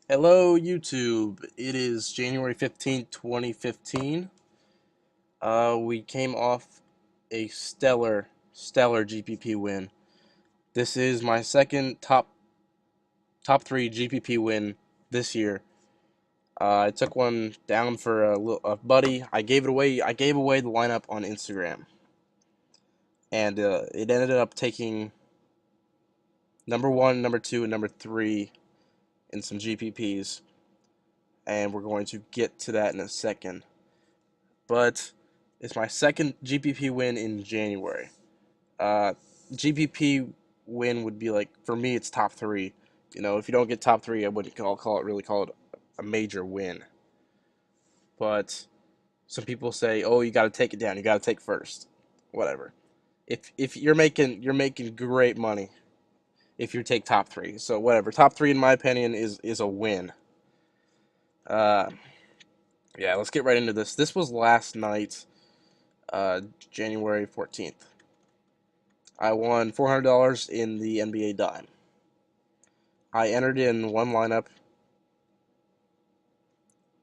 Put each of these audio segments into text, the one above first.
Hello, YouTube. It is January 15th, 2015. We came off a stellar GPP win. This is my second top three GPP win this year. I took one down for a buddy. I gave it away. I gave away the lineup on Instagram, and it ended up taking number one, number two, and number three in some GPPs, and we're going to get to that in a second. But it's my second GPP win in January. Uh, GPP win would be like, for me, it's top three. If you don't get top three, I wouldn't call it a major win. But some people say, oh, you got to take it down. You got to take first. Whatever. If you're making great money if you take top three. So whatever. Top three, in my opinion, is a win. Uh, yeah, let's get right into this. This was last night, January 14th. I won $400 in the NBA dime. I entered in one lineup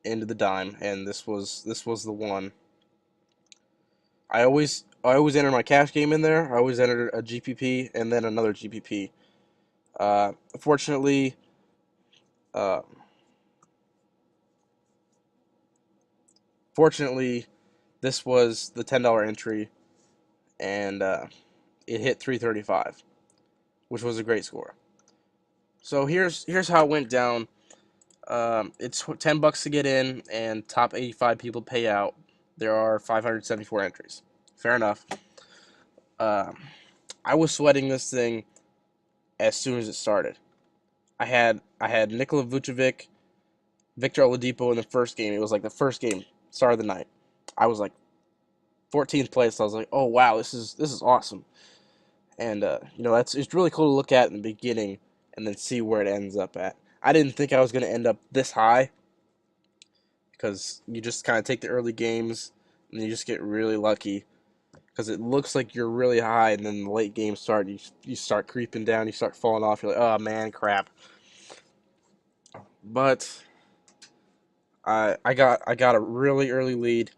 into the dime, and this was the one. I always enter my cash game in there. I always enter a GPP and then another GPP. Fortunately, uh, fortunately, this was the $10 entry, and it hit 335, which was a great score. So here's how it went down. It's $10 to get in, and top 85 people pay out. There are 574 entries. Fair enough. Uh, I was sweating this thing as soon as it started. I had Nikola Vucevic, Victor Oladipo in the first game. It was like the first game, start of the night. I was like 14th place. I was like, oh wow, this is awesome. And it's really cool to look at in the beginning and then see where it ends up at. I didn't think I was going to end up this high, because you just kind of take the early games and you just get really lucky, because it looks like you're really high, and then the late games start. You start creeping down. You start falling off. You're like, oh man, crap. But I got a really early lead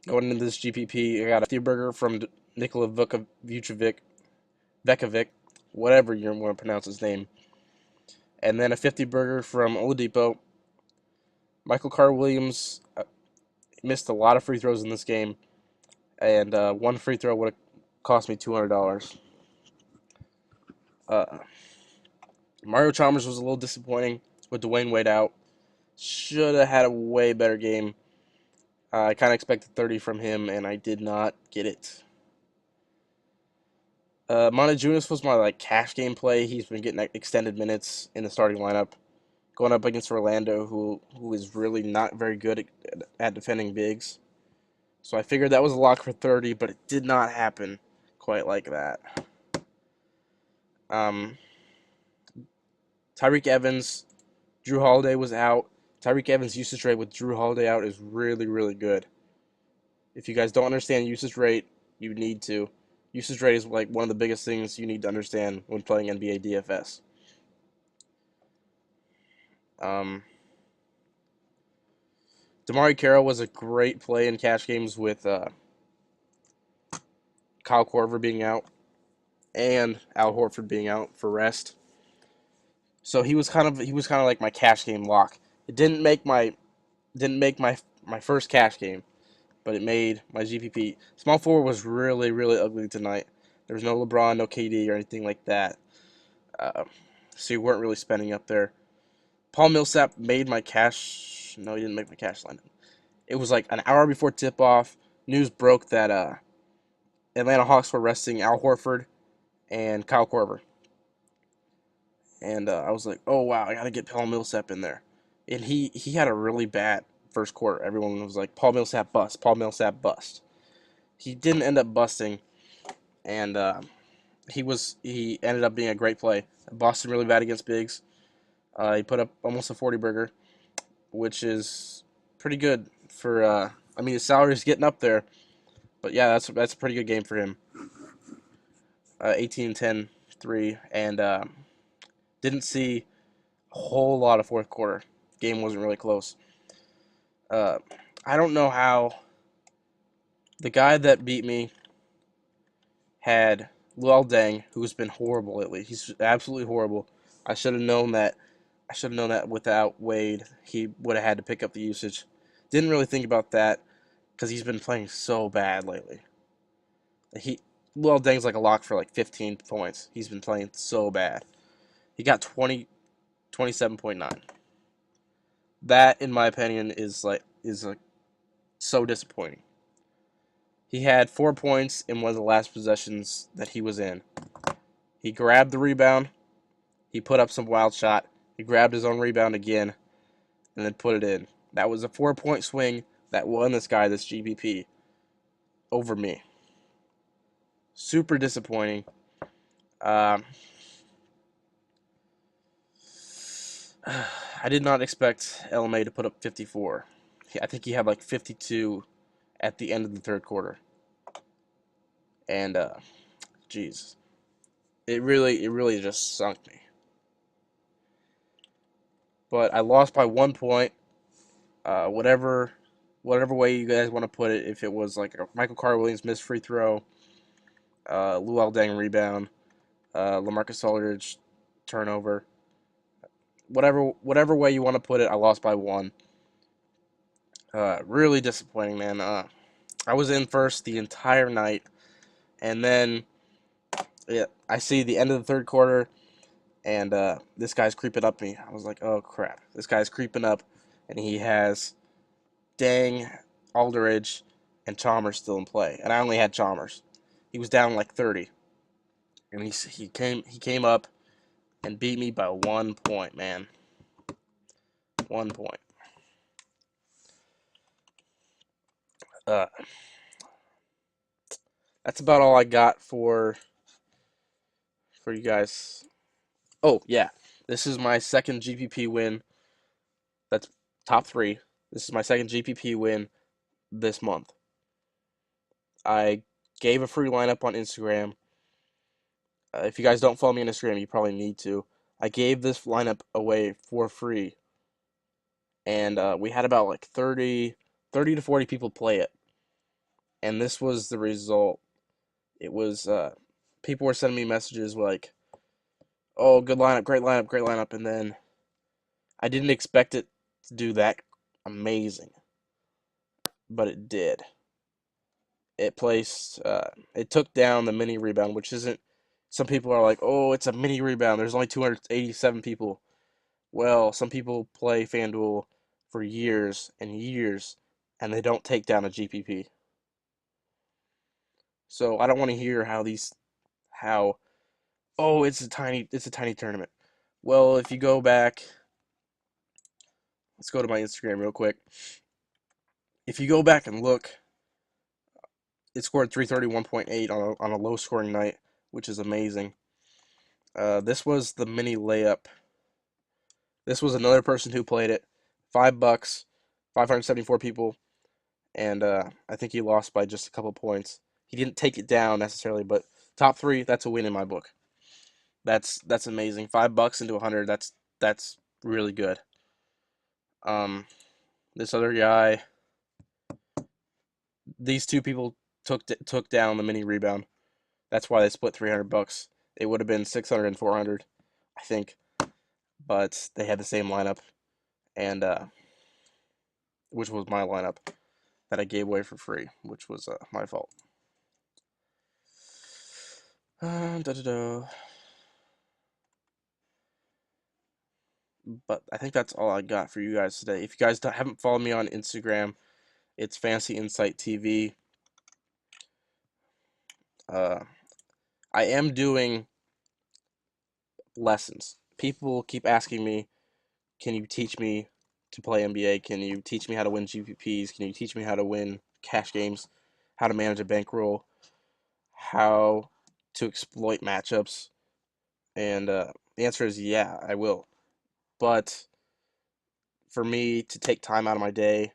going into this GPP. I got a 50 burger from Nikola Vucevic, whatever you want to pronounce his name, and then a 50 burger from Oladipo. Michael Carter Williams missed a lot of free throws in this game, and one free throw would have cost me $200. Uh, Mario Chalmers was a little disappointing with Dwayne Wade out. Should have had a way better game. I kind of expected 30 from him, and I did not get it. Montejunas was my cash game play. He's been getting extended minutes in the starting lineup, going up against Orlando, who is really not very good at defending bigs. So I figured that was a lock for 30, but it did not happen quite like that. Um, Tyreek Evans, Drew Holiday was out. Tyreek Evans' usage rate with Drew Holiday out is really, really good. If you guys don't understand usage rate, you need to. Usage rate is like one of the biggest things you need to understand when playing NBA DFS. Um, Damari Carroll was a great play in cash games with Kyle Korver being out and Al Horford being out for rest. So he was kind of like my cash game lock. It didn't make my first cash game, but it made my GPP. Small forward was really, really ugly tonight. There was no LeBron, no KD, or anything like that. Uh, so you weren't really spending up there. Paul Millsap made my cash. No, he didn't make my cash line. It was like an hour before tip off. News broke that Atlanta Hawks were resting Al Horford and Kyle Korver. And I was like, oh wow, I gotta get Paul Millsap in there. And he had a really bad first quarter. Everyone was like, Paul Millsap bust, Paul Millsap bust. He didn't end up busting, and he ended up being a great play. Boston really bad against bigs. He put up almost a 40 burger, which is pretty good for. I mean, his salary is getting up there, but yeah, that's a pretty good game for him. 18, 10, 3, and didn't see a whole lot of fourth quarter. Game wasn't really close. Uh, I don't know how the guy that beat me had Luol Deng, who's been horrible lately. He's absolutely horrible. I should have known that. I should have known that without Wade, he would have had to pick up the usage. Didn't really think about that because he's been playing so bad lately. He Luol Deng's like a lock for like 15 points. He's been playing so bad. He got 27.9. That, in my opinion, is so disappointing. He had 4 points in one of the last possessions that he was in. He grabbed the rebound. He put up some wild shot. He grabbed his own rebound again, and then put it in. That was a 4-point swing that won this guy this GPP over me. Super disappointing. Um, I did not expect LMA to put up 54. I think he had like 52 at the end of the third quarter. And jeez, it really just sunk me. But I lost by 1 point. Whatever way you guys want to put it, if it was like a Michael Carter Williams missed free throw, Luol Deng rebound, LaMarcus Aldridge turnover, whatever way you want to put it, I lost by 1. Really disappointing, man. I was in first the entire night, and then yeah, I see the end of the third quarter, and this guy's creeping up me. I was like, oh crap, this guy's creeping up, and he has Dang, Aldridge, and Chalmers still in play, and I only had Chalmers. He was down like 30, and he came up and beat me by 1 point, man. 1 point. Uh, that's about all I got for you guys. Oh yeah, this is my second GPP win. That's top 3. This is my second GPP win this month. I gave a free lineup on Instagram. If you guys don't follow me on Instagram, you probably need to. I gave this lineup away for free, and we had about like 30 to 40 people play it. And this was the result. It was people were sending me messages like, "Oh, good lineup, great lineup, great lineup," and then I didn't expect it to do that amazing, but it did. It took down the mini rebound, which isn't. Some people are like, "Oh, it's a mini rebound. There's only 287 people." Well, some people play Fanduel for years and years, and they don't take down a GPP. So I don't want to hear how oh it's a tiny tournament. Well, if you go back, let's go to my Instagram real quick. If you go back and look, it scored 331.8 on a low scoring night, which is amazing. This was the mini layup. This was another person who played it. $5, 574 people, and I think he lost by just a couple points. He didn't take it down necessarily, but top 3, that's a win in my book. That's amazing. $5 into 100, that's really good. Um, this other guy, these two people took down the mini rebound. That's why they split $300. It would have been 600 and 400, I think, but they had the same lineup, and which was my lineup that I gave away for free, which was my fault. Da-da-da. But I think that's all I got for you guys today. If you guys haven't followed me on Instagram, it's Fancy Insight TV. Uh, I am doing lessons. People keep asking me, "Can you teach me to play NBA? Can you teach me how to win GPPs? Can you teach me how to win cash games? How to manage a bankroll? How to exploit matchups?" And the answer is yeah, I will. But for me to take time out of my day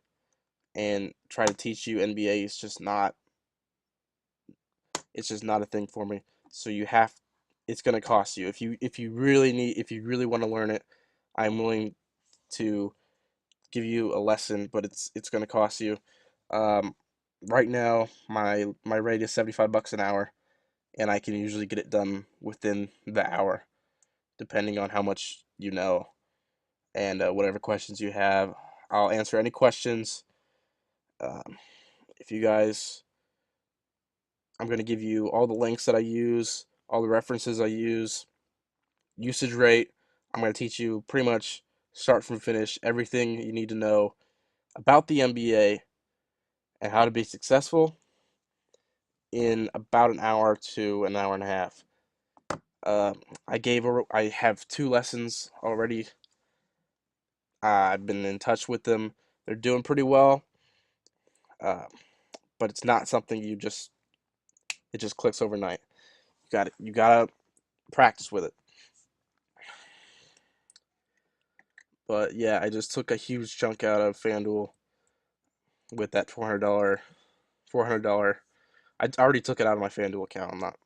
and try to teach you NBA is just not it's just not a thing for me. So it's going to cost you. If you really want to learn it, I'm willing to give you a lesson, but it's going to cost you. Um, right now, my rate is 75 bucks an hour, and I can usually get it done within the hour, depending on how much you know and whatever questions you have. I'll answer any questions. Um, if you guys, I'm going to give you all the links that I use, all the references I use, usage rate. I'm going to teach you pretty much start from finish everything you need to know about the NBA and how to be successful in about an hour to an hour and a half. Uh, I have 2 lessons already. I've been in touch with them. They're doing pretty well, uh, but it's not something it just clicks overnight. You gotta practice with it. But yeah, I just took a huge chunk out of FanDuel with that $400. I already took it out of my FanDuel account. I'm not.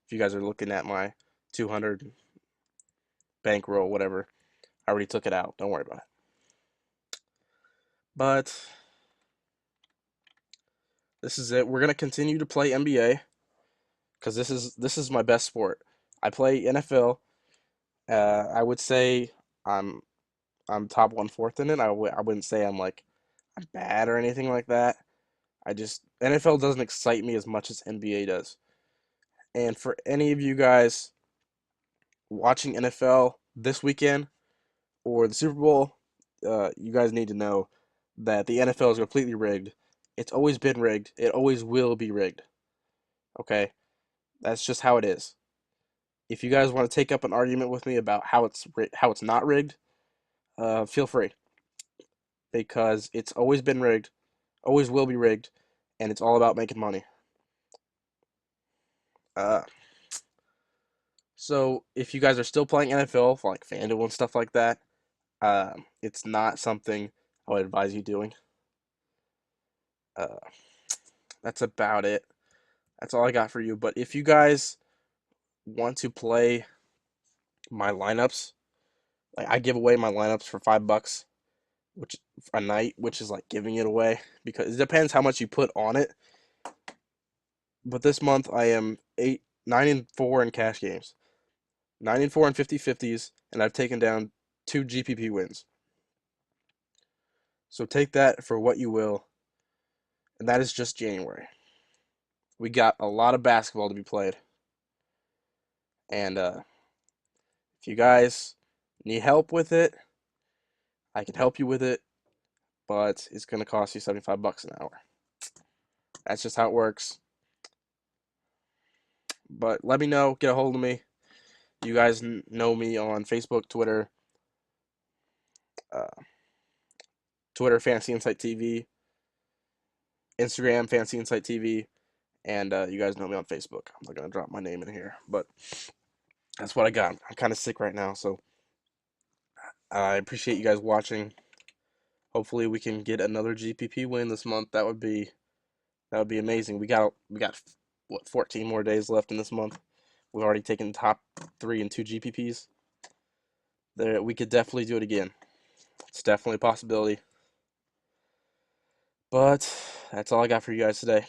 If you guys are looking at my 200 bankroll, whatever, I already took it out. Don't worry about it. But this is it. We're gonna continue to play NBA because this is my best sport. I play NFL. I would say I'm I'm top 1/4 in it. I wouldn't say I'm bad or anything like that. I just NFL doesn't excite me as much as NBA does. And for any of you guys watching NFL this weekend or the Super Bowl, you guys need to know that the NFL is completely rigged. It's always been rigged. It always will be rigged. Okay, that's just how it is. If you guys want to take up an argument with me about how it's not rigged, feel free because it's always been rigged, always will be rigged, and it's all about making money. Uh, so if you guys are still playing NFL for like FanDuel and stuff like that, it's not something I would advise you doing. Uh, that's about it. That's all I got for you. But if you guys want to play my lineups, like I give away my lineups for $5, which a night, which is like giving it away because it depends how much you put on it. But this month I am 9-4 in cash games, 9-4 in 50-50s, and I've taken down 2 GPP wins. So take that for what you will, and that is just January. We got a lot of basketball to be played, and if you guys need help with it, I can help you with it, but it's gonna cost you 75 bucks an hour. That's just how it works. But let me know, get a hold of me. You guys know me on Facebook, uh, Twitter Fantasy Insight TV, Instagram Fantasy Insight TV, and you guys know me on Facebook. I'm not gonna drop my name in here, but that's what I got. I'm kind of sick right now, so I appreciate you guys watching. Hopefully, we can get another GPP win this month. That would be amazing. We got what 14 more days left in this month. We've already taken top 3 and 2 GPPs. There, we could definitely do it again. It's definitely a possibility. But that's all I got for you guys today.